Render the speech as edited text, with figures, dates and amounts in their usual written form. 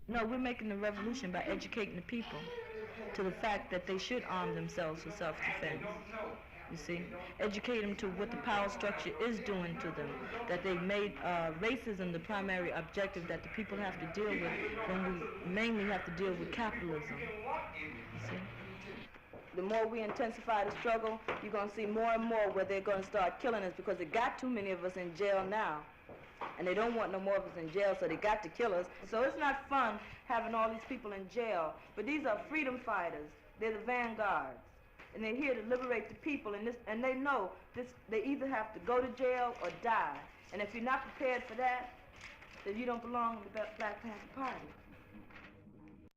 No, we're making the revolution by educating the people to the fact that they should arm themselves for self-defense. You see, educate them to what the power structure is doing to them, that they've made racism the primary objective that the people have to deal with when we mainly have to deal with capitalism. You see? The more we intensify the struggle, you're going to see more and more where they're going to start killing us because they got too many of us in jail now. And they don't want no more of us in jail, so they got to kill us. So it's not fun having all these people in jail. But these are freedom fighters. They're the vanguards. And they're here to liberate the people. And they know this, they either have to go to jail or die. And if you're not prepared for that, then you don't belong in the Black Panther Party.